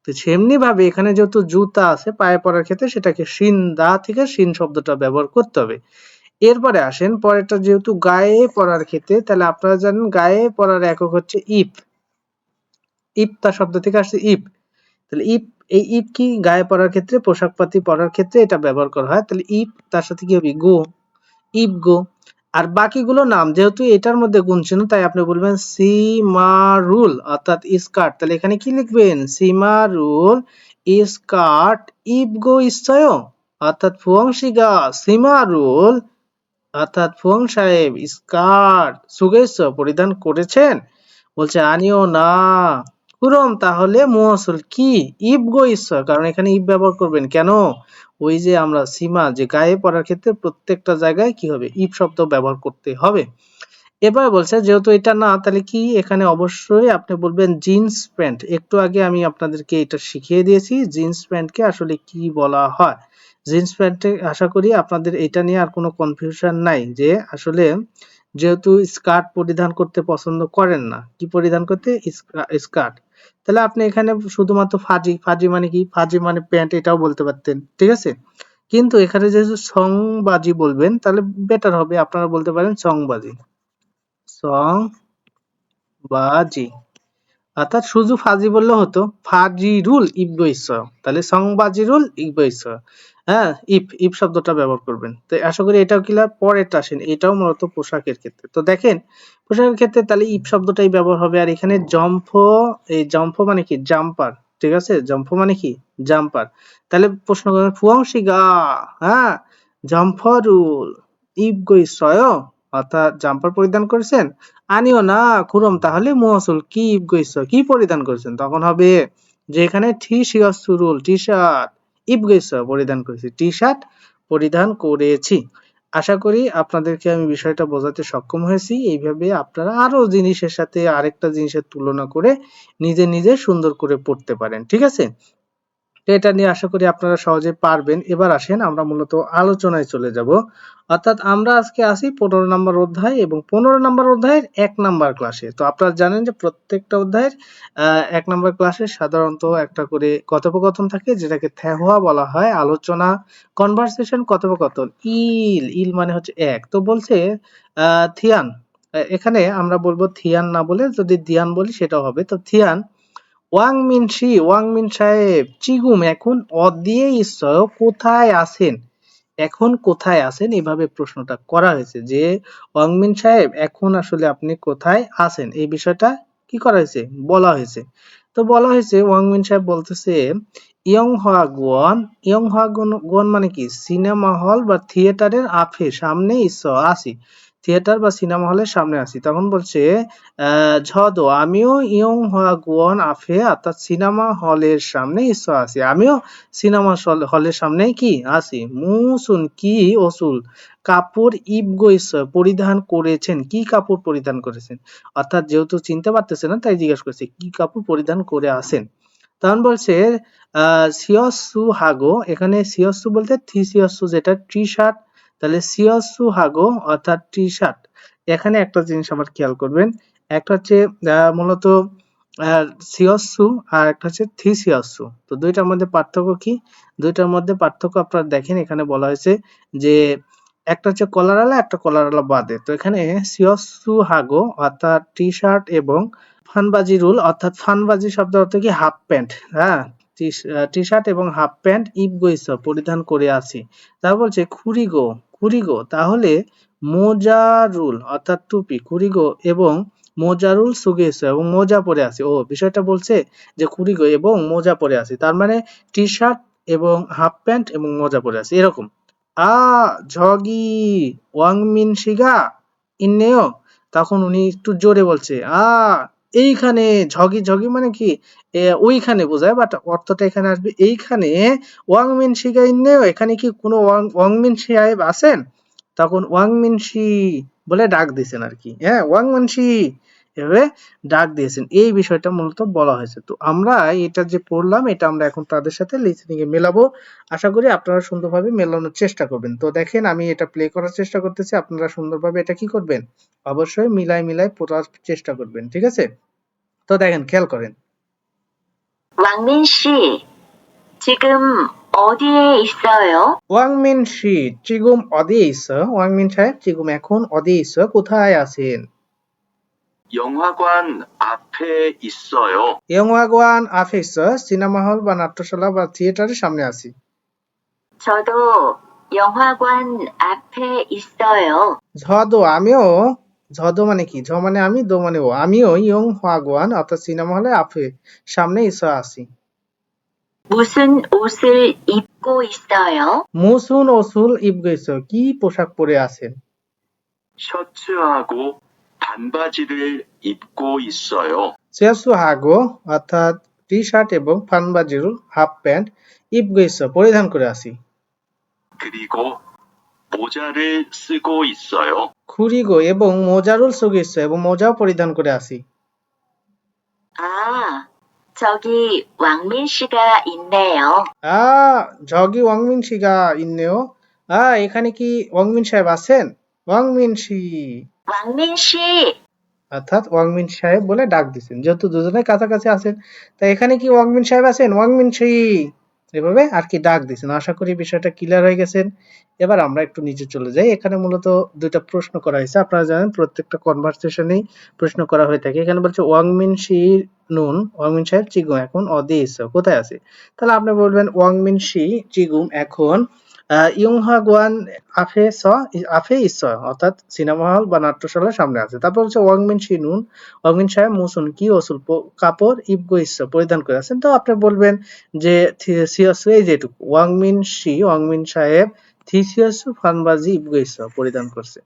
তো সেমনি ভাবে এখানে যেহেতু জুতা আছে পায়ে পরার ক্ষেত্রে সেটাকে শিন দা থেকে শিন শব্দটা ব্যবহার করতে হবে। এরপরে আসেন পরেরটা, যেহেতু গায়ে পরার ক্ষেত্রে, তাহলে আপনারা জানেন গায়ে পরার একক হচ্ছে ইপ, ইপ্তা শব্দ থেকে আসছে ইপ, তাহলে ইপ, এই ইপ কি গায়ে পরার ক্ষেত্রে পোশাক পাতি পরার ক্ষেত্রে এটা ব্যবহার করা হয়, তাহলে ইপ তার সাথে কি হবে গো, ইপ গো। আর বাকিগুলো নাম যেহেতু এটার মধ্যে গুণ চিহ্ন তাই আপনি বলবেন সিমারুল অর্থাৎ স্কার্ট, তাহলে এখানে কি লিখবেন সিমারুল স্কার্ট ইপগো ইচ্ছয় অর্থাৎ ফুয়ংশিগা সিমারুল অর্থাৎ ফুয়ং সাহেব স্কার্ট সুগেছ পরিধান করেছেন, বলছে আনিও না কুরম তাহলে মুয়াসুল কি ইবগো ইচ্ছা, কারণ এখানে ইব ব্যবহার করবেন কেন, ওই যে আমরা সীমা যে গায়ে পরার ক্ষেত্রে প্রত্যেকটা জায়গায় কি হবে ইব শব্দ ব্যবহার করতে হবে। এবার বলছে যেহেতু এটা না, তাহলে কি এখানে অবশ্যই আপনি বলবেন জিন্স প্যান্ট, একটু আগে আমি আপনাদেরকে এটা শিখিয়ে দিয়েছি জিন্স প্যান্টকে আসলে কি বলা হয়। জিন্স প্যান্টে আশা করি আপনাদের এটা নিয়ে আর কোনো কনফিউশন নাই, যে আসলে যেহেতু স্কার্ট পরিধান করতে পছন্দ করেন না, কি পরিধান করতে স্কার্ট, তাহলে আপনি এখানে শুধুমাত্র ফাজি, ফাজি মানে কি, ফাজি মানে প্যান্ট এটাও বলতে পারতেন, ঠিক আছে। কিন্তু এখানে যেহেতু সংবাজি বলবেন তাহলে বেটার হবে, আপনারা বলতে পারেন সংবাজি, সং বাজি, অর্থাৎ শুধু ফাজি বললে হতো ফাজিরুল ইবগৈস, তাহলে সংবাজিরুল ইবগৈস, হ্যাঁ ইফ ইফ শব্দটা ব্যবহার করবেন। তো আশা করি এটাও ক্লিয়ার। পরেরটা আসেন, এটাও মূলত পোশাকের ক্ষেত্রে। তো দেখেন পোশাকের ক্ষেত্রে তাহলে ইফ শব্দটাই ব্যবহার হবে, আর এখানে জম্ফ, এই জম্ফ মানে কি জাম্পার, ঠিক আছে, জম্ফ মানে কি জাম্পার। তাহলে প্রশ্ন করবেন ফুয়াংশিগা, হ্যাঁ জম্ফরুল ইবগৈস অর্থাৎ জাম্পার পরিধান করেছেন, আনিও না কুরম তাহলে মুয়াসুল কি ইবগৈস কি পরিধান করেছেন, তখন হবে যে এখানে টি শিয়াসুরুল টি শার্ট ইবগৈস পরিধান করেছি, টি শার্ট পরিধান করেছি। আশা করি আপনাদেরকে আমি বিষয়টা বোঝাতে সক্ষম হয়েছি। এইভাবে আপনারা আরো জিনিসের সাথে আরেকটা জিনিসের তুলনা করে নিজে সুন্দর করে পড়তে পারেন। ঠিক আছে? তো এটা নিয়ে আশা করি আপনারা সহজে পারবেন। এবার আসেন আমরা মূলত আলোচনায় চলে যাব। অর্থাৎ আমরা আজকে আছি ১৫ নাম্বার অধ্যায় এবং ১৫ নাম্বার অধ্যায়ের ১ নাম্বার ক্লাসে। তো আপনারা জানেন যে প্রত্যেকটা অধ্যায়ের ১ নাম্বার ক্লাসে সাধারণত একটা করে কথোপকথন থাকে যেটাকে থেহোয়া বলা হয়। আলোচনা, কনভারসেশন, কথোপকথন। ইল মানে হচ্ছে এক। তো বলছে আ থিয়ান। এখানে আমরা বলব থিয়ান না বলে যদি দিয়ান বলি সেটাও হবে। তো থিয়ান ওয়াং মিন সাহেব চিগুম এখন অদিয়েই কোথায় আছেন? এখন কোথায় আছেন? এভাবে প্রশ্নটা করা হয়েছে যে ওয়াং মিন সাহেব এখন আসলে আপনি কোথায় আছেন? এই বিষয়টা কি করা হয়েছে? বলা হয়েছে। তো বলা হয়েছে ওয়াং মিন সাহেব বলতেছে ইয়ং হওয়া গুয়ান মানে কি? সিনেমা হল বা থিয়েটারের সামনে আছি। থিয়েটার বা সিনেমা হলের সামনে আছি। তখন বলছে আমিও ইয়ং হওয়া গুয়ান অর্থাৎ সিনেমা হলের সামনে আছি। আমিও সিনেমা হলের সামনেই কি আছি। মুসুন কি ওসুল কাপড় পরিধান করেছেন। কি কাপড় পরিধান করেছেন? অর্থাৎ যেহেতু চিনতে পারতেছে না তাই জিজ্ঞেস করছে কি কাপড় পরিধান করে আছেন। তখন বলছে সিয়সু হাগো, এখানে সিয়সু বলতে থিসিয়সু যেটা টি শার্ট, তাহলে সিয়সু হাগো অর্থাৎ টি শার্ট। এখানে একটা জিনিস আবার খেয়াল করবেন, একটা হচ্ছে মূলত সিয়সু আর একটা হচ্ছে থিসিয়সু। তো দুইটার মধ্যে পার্থক্য কি? দুইটার মধ্যে পার্থক্য আপনারা দেখেন এখানে বলা হয়েছে যে একটা হচ্ছে কলারওয়ালা একটা কলারওয়ালা বাদে। তো এখানে সিয়সু হাগো অর্থাৎ টি শার্ট এবং ফানবাজি রুল অর্থাৎ ফানবাজি শব্দ অর্থ কি হাফ প্যান্ট, হ্যাঁ, টি শার্ট এবং হাফ প্যান্ট পরিধান করে আছি। তারপর বলছে খুরিগো তাহলে মোজারুল অর্থাৎ টুপি খুরিগো এবং মোজারুল সুগেছো এবং মোজা পরে আছে। ও বিষয়টা বলছে যে খুরিগো এবং মোজা পরে আছে, তার মানে টি শার্ট এবং হাফ প্যান্ট এবং মোজা পরে আছে এরকম। আ ঝগি ওয়াংমিন শিগা ইন্নেও, তখন উনি একটু জোরে বলছে এইখানে। ঝগি মানে কি ওইখানে বোঝায়, বাট অর্থটা এখানে আসবে এইখানে। ওয়াংমিন শিগা ইন্নেও, এখানে কি কোনো ওয়াংমিন সাহেব আছেন? তখন ওয়াংমিন শি বলে ডাক দিয়েছেন আর কি, হ্যাঁ, ওয়াংমিন শি এভাবে ডাক দিয়েছেন। এই বিষয়টা মূলত বলা হয়েছে। তো আমরা এটা যে পড়লাম এটা আমরা এখন তাদের সাথে লিসেনিং এ মেলাবো। আশা করি আপনারা সুন্দরভাবে মেলানোর চেষ্টা করবেন। তো দেখেন আমি এটা প্লে করার চেষ্টা করতেছি, আপনারা সুন্দরভাবে এটা কি করবেন? অবশ্যই মিলাই পড়ার চেষ্টা করবেন। ঠিক আছে? তো দেখেন খেয়াল করেন। 왕민 씨, 지금 어디에 있어요? ওয়াংমিন শি চিগুম অদিয়ে ইসো, ওয়াংমিন সাহেব চিগুম এখন অদিয়ে ইসো কোথায় আছেন? 영화관 앞에 있어요. ইয়ংওয়াগওয়ান আফে ইসো সিনেমা হল বা নাট্যশালা বা থিয়েটারের সামনে আছি। 저도 영화관 앞에 있어요. ঝদো আমিও, ঝদো মানে কি? ঝ মানে আমি, দো মানে ও। আমিও ইয়ং হওয়াগওয়ান অর্থাৎ সিনেমা হলে সামনে ইসো আছি। 무슨 옷을 입고 있어요? মুসুন ওসুল ইবগেছো কি পোশাক পরে আছেন? 셔츠하고 반바지를 입고 있어요. সেসু হাগো অর্থাৎ টি শার্ট এবং ফানবাজিরুল হাফ প্যান্ট ইবগেছো পরিধান করে আছি। 그리고 모자를 쓰고 있어요. খুরিগো এবং মোজারুল সুগেছো এবং মোজাও পরিধান করে আছি। 아, 저기 왕민 씨가 있네요. ঝগি ওয়াংমিন শিগা ইন্নেও, এখানে কি ওয়াংমিন সাহেব আছেন? ওয়াংমিন শি 왕민 씨, অর্থাৎ ওয়াংমিন সাহেব বলে ডাক দিচ্ছেন, যেহেতু দুজনে কাছাকাছি আছেন তাই এখানে কি ওয়াংমিন সাহেব আছেন? ওয়াংমিন শি এভাবে আর কি ডাক দিচ্ছেন। আশা করি বিষয়টা ক্লিয়ার হয়ে গেছেন। এবার আমরা একটু নিচে চলে যাই। এখানে মূলত দুইটা প্রশ্ন করা হয়েছে। আপনারা জানেন প্রত্যেকটা কনভারসেশনেই প্রশ্ন করা হয়ে থাকে। এখানে বলছে ওয়াংমিন শি ওয়াংমিন সাহেব চিগুম এখন কোথায় আছে? তাহলে আপনি বলবেন ওয়াংমিন শি চিগুম এখন ইয়ংহাগুয়ান আফে অর্থাৎ সিনেমা হল বা নাট্যশালার সামনে আছে। তারপর হচ্ছে ওয়াংমিন সাহেব মুসুন কি ওসুল কাপড় পরিধান করে আছেন। তো আপনি বলবেন যে সিয়াসু এই যেটুকু ওয়াংমিন সাহেব থিসিয়াসু ফানবাজি পরিধান করছে।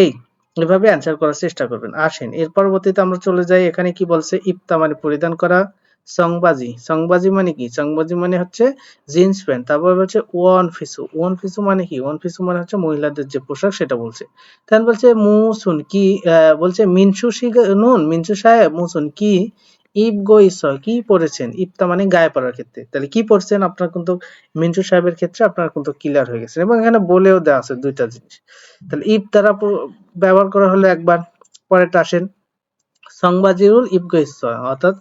এই এভাবে অ্যান্সার করার চেষ্টা করবেন। আসেন এর পরবর্তীতে আমরা চলে যাই। এখানে কি বলছে? ইফতা মানে পরিধান করা, সংবাজি, সংবাজি মানে কি? সংবাজি মানে হচ্ছে জিন্স প্যান্ট। তারপর বলছে ওয়ান পিসু, ওয়ান পিসু মানে কি? ওয়ান পিসু মানে হচ্ছে মহিলাদের যে পোশাক সেটা বলছে। তারপর বলছে মুসুন কি, বলছে মিনসু নুন, মিনসু সাহেব মুসুন কি ইব গইস, কি পড়েছেন? ইবতা মানে গায়ে পড়ার ক্ষেত্রে। তাহলে কি পড়ছেন? আপনার কিন্তু মিন্টু সাহেবের ক্ষেত্রে আপনার কিন্তু ক্লিয়ার হয়ে গেছে এবং এখানে বলেও দেওয়া আছে দুইটা জিনিস। তাহলে ইব দ্বারা ব্যবহার করা হলো একবার। পরেরটা আসেন, সংবাজিরুল ইবগইসয়, অর্থাৎ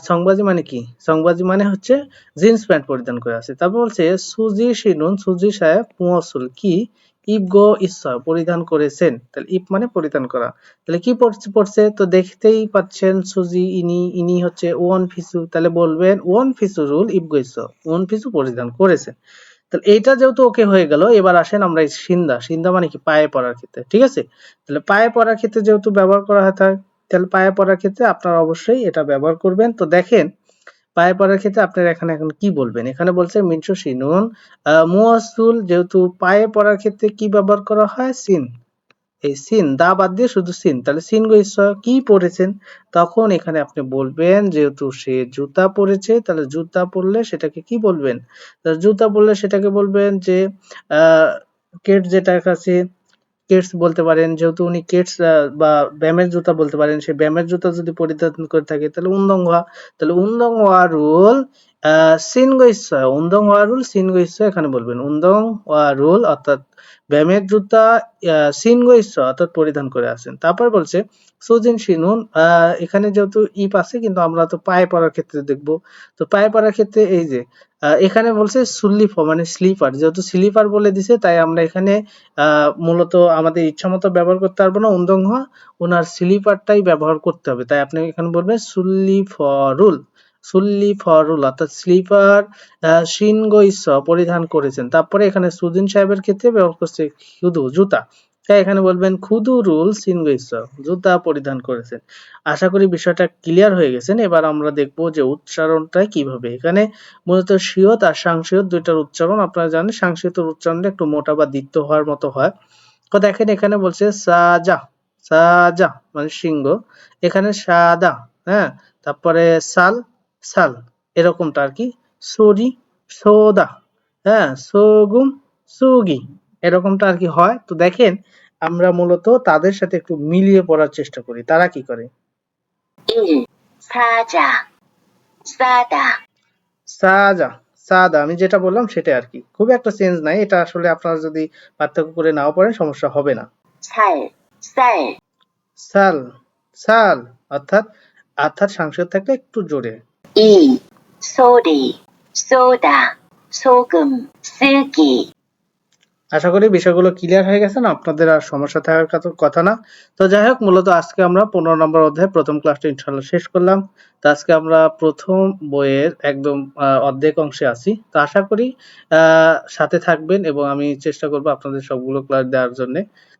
সংবাজি মানে কি? সংবাজি মানে হচ্ছে জিন্স প্যান্ট পরিধান করে আছে। তারপর বলছে সুজি শিনুন, সুজি সাহেব মুয়াসুল কি ইবগো ইসয় পরিধান করেছেন। তাহলে ইব মানে পরিধান করা। তাহলে কি পড়ছে? তো দেখতেই পাচ্ছেন সুজি ইনি, ইনি হচ্ছে ওয়ান ফিসু। তাহলে বলবেন ওয়ান ফিসুরুল ইবগইস, ওয়ান ফিসু পরিধান করেছেন। তাহলে এইটা যেহেতু ওকে হয়ে গেল, এবার আসেন আমরা এই সিন্দা, সিন্দা মানে কি? পায়ে পড়ার ক্ষেত্রে, ঠিক আছে? তাহলে পায়ে পড়ার ক্ষেত্রে যেহেতু ব্যবহার করা হয় থাকে, তাহলে পায়ে পড়ার ক্ষেত্রে আপনারা অবশ্যই এটা ব্যবহার করবেন। তো দেখেন পায়ে পড়ার ক্ষেত্রে আপনারা এখানে এখন কি বলবেন? এখানে বলছে মিনসু শিনুন মুয়াসসুল, যেহেতু পায়ে পড়ার ক্ষেত্রে কি ব্যবহার করা হয়? সিন। এই সিন দা বাদ দিয়ে শুধু সিন, তাহলে সিন গইস কি পরেছেন? তখন এখানে আপনি বলবেন যেহেতু সে জুতা পরেছে, তাহলে জুতা পরলে সেটাকে কি বলবেন? জুতা পরলে সেটাকে বলবেন যে কেট, যেটার কাছে কেটস বলতে পারেন, যেহেতু উনি কেটস বা ব্যায়ামের জুতা বলতে পারেন, সে ব্যায়ামের জুতা যদি পরিধান করে থাকে তাহলে উন্দংওয়া, তাহলে উন্দংওয়ারুল সিনগইসয়, উন্দংওয়ারুল সিনগইসয় এখানে বলবেন উন্দংওয়ারুল, অর্থাৎ ব্যায়ামের জুতা সিনগইসয় অর্থাৎ পরিধান করে আছেন। তারপর বলছে সুজিন শিনুন, এখানে যেহেতু ইপ আছে কিন্তু আমরা তো পায়ে পড়ার ক্ষেত্রে দেখব। তো পায়ে পড়ার ক্ষেত্রে এই যে এখানে বলছে সুল্লিফ মানে স্লিপার, যেহেতু স্লিপার বলে দিছে তাই আমরা এখানে মূলত আমাদের ইচ্ছামতো ব্যবহার করতে পারবো না উন্দংহা, ওনার স্লিপারটাই ব্যবহার করতে হবে। তাই আপনি এখানে বলবেন সুল্লিফরুল, সুল্লিফরুল অর্থাৎ স্লিপার শিনগইস পরিধান করেছেন। তারপরে এখানে সুদিন সাহেবের ক্ষেত্রে ব্যবহার করছে খুদু জুতা, তাই এখানে বলবেন খুদুরুল সিনগইস জুতা পরিধান করেছেন। আশা করি বিষয়টা ক্লিয়ার হয়ে গেছেন। এবার আমরা দেখব যে উচ্চারণটা কিভাবে। এখানে মূলত সিয়ত আর সাংসিয়ত দুইটার উচ্চারণ আপনারা জানেন। সাংসিয়তের উচ্চারণটা একটু মোটা বা দীপ্ত হওয়ার মতো হয়। তো দেখেন এখানে বলছে সাজা, সাজা মানে সিংহ, এখানে সাদা, হ্যাঁ, তারপরে সাল, সাল এরকমটা আর কি। সরি, সোদা, হ্যাঁ, সোগুম, সুগি এরকমটা আর কি হয়। তো দেখেন আমরা মূলত তাদের সাথে একটু মিলিয়ে পড়ার চেষ্টা করি। তারা কি করে? 1. 사자, 싸다. সাজা, সাদা আমি যেটা বললাম সেটাই আর কি। খুব একটা চেঞ্জ নাই। এটা আসলে আপনারা যদি পার্থক্য করে নাও পড়েন সমস্যা হবে না। 살, 쌀. সাল, সাল অর্থাৎ অর্থাৎ সাংসদ থাকলে একটু জোরে। 2. 소리, 쏘다, 소금, 쓰기. আশা করি বিষয়গুলো ক্লিয়ার হয়ে গেছে না, আপনাদের আর সমস্যা থাকার কথা না। তো যাই হোক, মূলত আজকে আমরা 15 নম্বর অধ্যায় প্রথম ক্লাসটা ইনশাআল্লাহ শেষ করলাম। তো আজকে আমরা প্রথম বইয়ের একদম অর্ধেক অংশে আছি। তো আশা করি সাথে থাকবেন এবং আমি চেষ্টা করব আপনাদের সবগুলো ক্লাস দেওয়ার জন্য।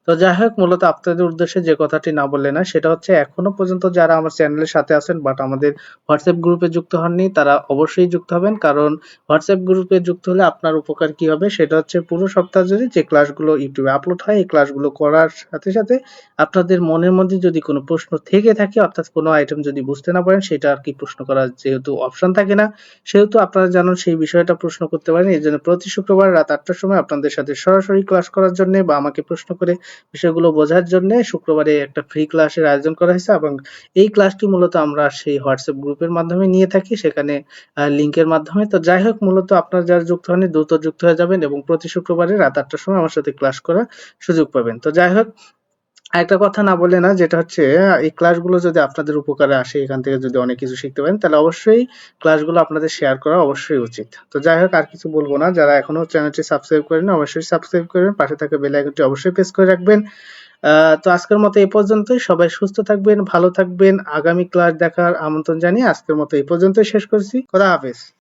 তো যাই হোক, মূলত আপনাদের উদ্দেশ্যে যে কথাটি না বললে না সেটা হচ্ছে এখনো পর্যন্ত যারা আমার চ্যানেলের সাথে আছেন বাট আমাদের হোয়াটসঅ্যাপ গ্রুপে যুক্ত হননি তারা অবশ্যই যুক্ত হবেন। কারণ হোয়াটসঅ্যাপ গ্রুপে যুক্ত হলে আপনার উপকার কি হবে সেটা হচ্ছে পুরো সপ্তাহ জুড়ে যে ক্লাসগুলো ইউটিউবে আপলোড হয় এই ক্লাসগুলো করার সাথে সাথে আপনাদের মনের মধ্যে যদি কোনো প্রশ্ন থেকে থাকে, অর্থাৎ কোনো আইটেম যদি বুঝতে না পারেন সেটা আর কি প্রশ্ন করার যেহেতু অপশন থাকে না, সেহেতু আপনারা জানেন সেই বিষয়টা প্রশ্ন করতে পারেন। এই জন্য প্রতি শুক্রবার রাত 8টার সময় আপনাদের সাথে সরাসরি ক্লাস করার জন্য বা আমাকে প্রশ্ন করে বিষয়গুলো বোঝার জন্য শুক্রবারে একটা ফ্রি ক্লাসের আয়োজন করা হয়েছে এবং এই ক্লাসটি মূলত আমরা সেই হোয়াটসঅ্যাপ গ্রুপের মাধ্যমে নিয়ে থাকি, সেখানে লিংকের মাধ্যমে। তো যাই হোক, মূলত আপনারা যারা যুক্ত হননি দ্রুত যুক্ত হয়ে যাবেন এবং প্রতি শুক্রবারে রাত 8টার সময় আমার সাথে ক্লাস করার সুযোগ পাবেন। তো যাই হোক, আরেকটা কথা না বলে না, যেটা হচ্ছে এই ক্লাসগুলো যদি আপনাদের উপকারে আসে, এখান থেকে যদি অনেক কিছু শিখতে পারেন তাহলে অবশ্যই ক্লাসগুলো আপনাদের শেয়ার করা অবশ্যই উচিত। তো যাই হোক, আর কিছু বলবো না। যারা এখনো চ্যানেলটি সাবস্ক্রাইব করেন অবশ্যই সাবস্ক্রাইব করবেন, পাশে থাকা বেল আইকনটি অবশ্যই প্রেস করে রাখবেন। তো আজকের মতো এই পর্যন্তই। সবাই সুস্থ থাকবেন, ভালো থাকবেন। আগামী ক্লাস দেখার আমন্ত্রণ জানিয়ে আজকের মতো এই পর্যন্তই শেষ করছি। খোদা হাফেজ।